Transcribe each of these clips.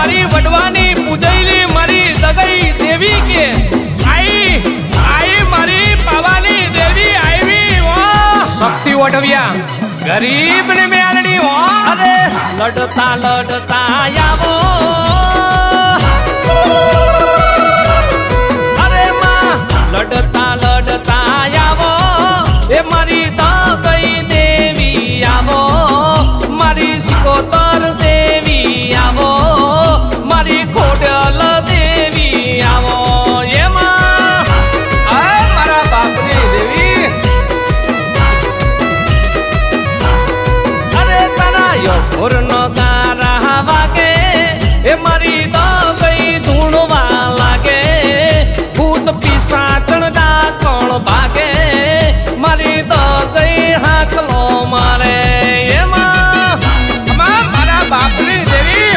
મારી વડવાની પૂજેલી મારી દગઈ દેવી કે આઈ મારી પાવાની દેવી આવી ઓ શક્તિ ઓઢવ્યા ગરીબ ને મેલડી હો અરે લડતા લડતા આવો અરે માં લડતા લડતા આવો એ મારી દગઈ દેવી આવો મારી સિકોતર દેવી આવો મારી ખોડલ દેવી આવો એમાં મારા બાપની દેવી અરે તારા યોગુરનો ગારા વાગે એ મારી દગઈ ધૂણવા લાગે ભૂત પિશાચણ ડાકણ ભાગે મારી દગઈ હાકલો મારે એમાં મારા બાપની દેવી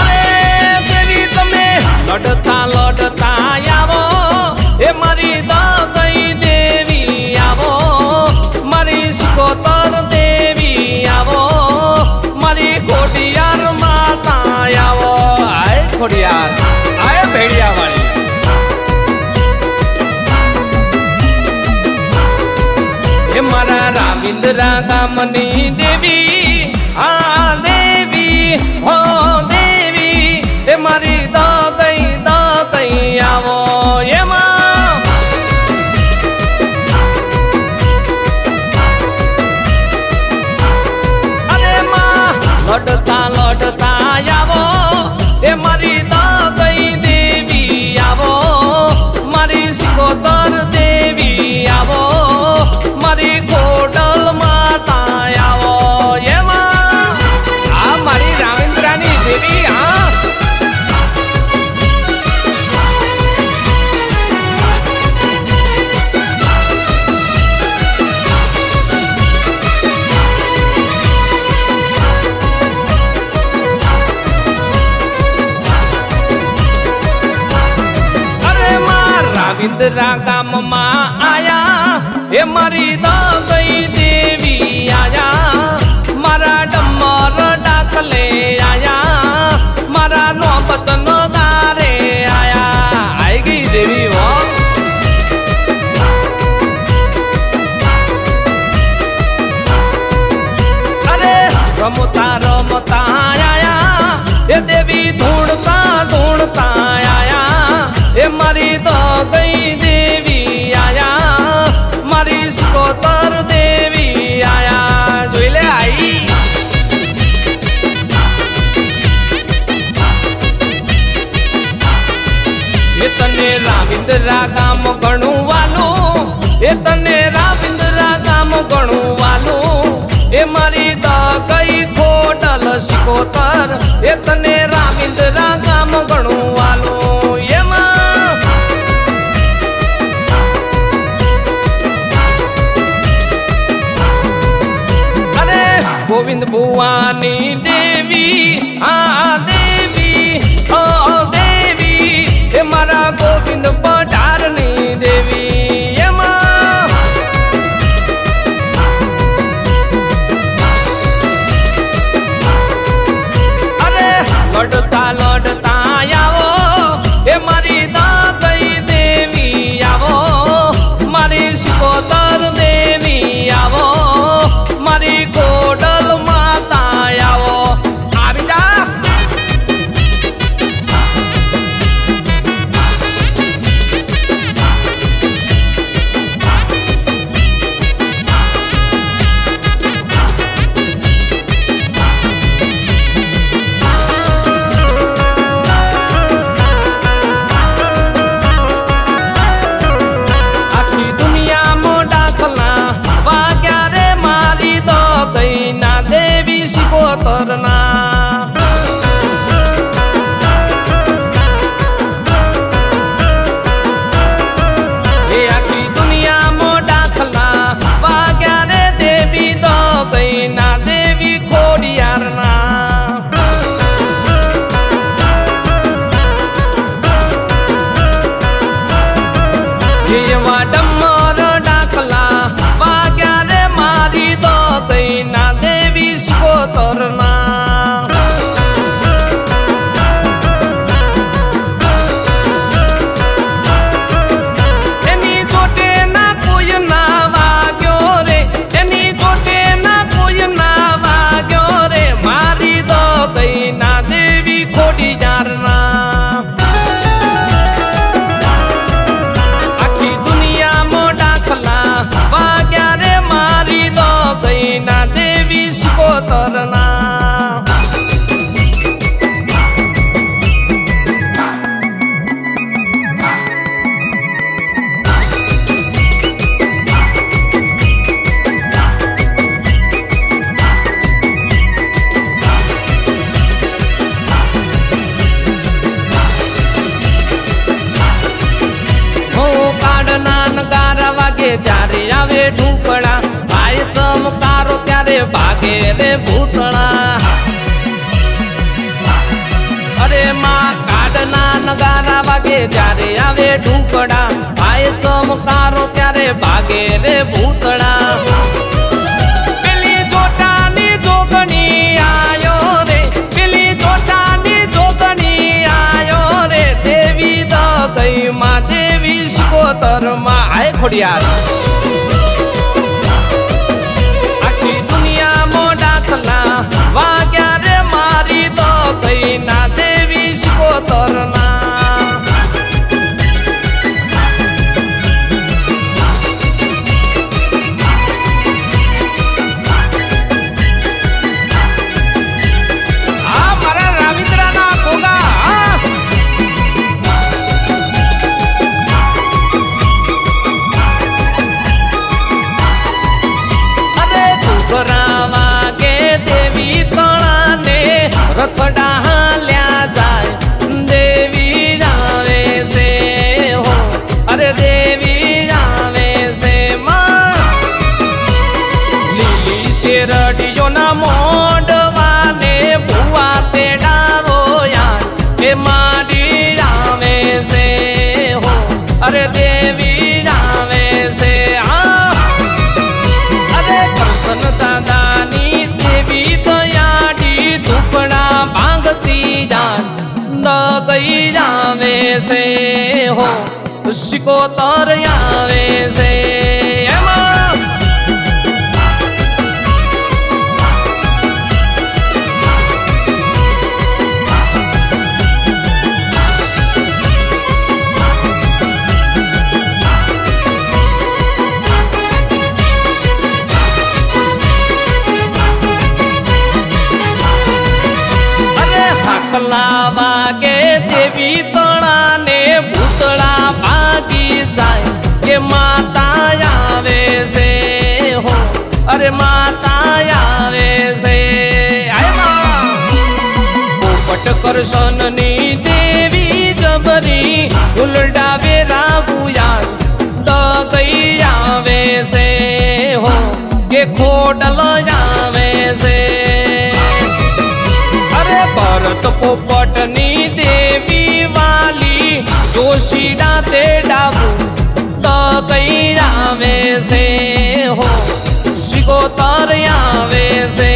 અરે દેવી તમે લડતા લડતા આવો એ મારી દગઈ દેવી આવો મારી સિકોતર દેવી આવો મારી ખોડિયાર માતા આવો આય ખોડિયાર આય ભેડિયા વાળી એ મારા રાવિન્દ્રા ગામની દેવી આ દેવી હો દેવી એ મારી દગઈ આવો એમાં અરે માં લડતા લડતા આવો એ મારી દગઈ દેવી આવો મારી સિકોતર દેવી આવો મારી ખોડલ માતા આવો એમાં આ મારી રાવિન્દ્રાની દેવી હા રાવિન્દ્રા ગામમાં આયા એ મારી દગઈ દેવી આયા મારા ડમર ડાકલે આયા મારા નોબત નગારે આયા આઈ ગઈ દેવી હો અરે રમતા રમતા આયા એ દેવી ધૂણતા ધૂણતા આયા એ મારી દગઈ દેવી આયા મારી સિકોતર દેવી આયા જોઈ લે આઈ એ તને રાવિન્દ્રા ગામ ઘણું વાલું એ તને રાવિન્દ્રા ગામ ઘણું વાલું એ મારી દગઈ ખોડલ સિકોતર એ તને રાવિન્દ્રા ગામ ઘણું વાલું એમાં અરે ગોવિંદ ભુવાની દેવી આ દેવી ઓ દેવી એ મારા ગોવિંદ પઢારની દેવી એમાં અરે લડતા લડતા આવો એ મારી દગઈ દેવી આવો મારી સિકોતર દેવી આવો મારી ખોડલ માતા આવો આવી જા ભાગે રે ભૂતળા અરે માં કાઢના નગારા વાગે જ્યારે આવે ઢુકડા ભાઈ ચમકારો ત્યારે ભાગે રે ભૂતળા પેલી જોટાની જોગણી આયો રે પેલી જોટાની જોગણી આયો રે દેવી દગઈ માં દેવી શિકોતર માં આય ખોડિયાર આખી દુનિયામાં ડાકલા વાગ્યા રે મારી દગઈ ના દેવી શિકોતર ના રખડા હાલ્યા જાય દેવી આવે છે હો અરે દેવી આવે છે માં લીલી શેરડીઓ ના મોઢવાને ભુવા તેડાવો યાર એ માડી આવે છે હો અરે દેવી આવે છે અરે કૃષ્ણ દાદાની દેવી દયાડી ધૂપડા ભાંગતી જાન દગઈ આવે છે હો શિકોતર આવે છે એમાં વાગે દેવી તણાને ભૂતળા ભાગી જાય કે માતા આવે છે હો અરે માતા આવે છે પોપટ કરશનની દેવી જબરી ઉલડાવે રાગુયાર દગઈ આવે છે હો કે ખોડલ આવે છે ભરત પોપટની દેવી વાલી જોશીડા તે ડાબુ દગઈ આવે છે હો શિકોતર આવે છે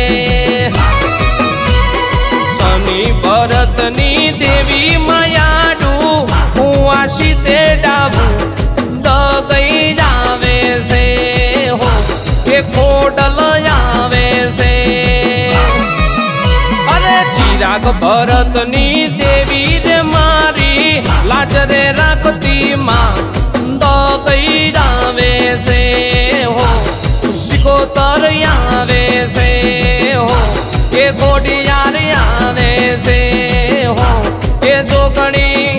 શનિ ભરતની દેવી માયાડુ હુઆશી તે ડાબુ દગઈ આવે છે હો કે ખોડલ આવે છે ચિરાગ ભરતની દેવી રે મારી લાજ રે રાખતી માં દગઈ આવે છે હો શિકોતર આવે છે હો કે ઘોડિયાર આવે છે હો કે જોગણી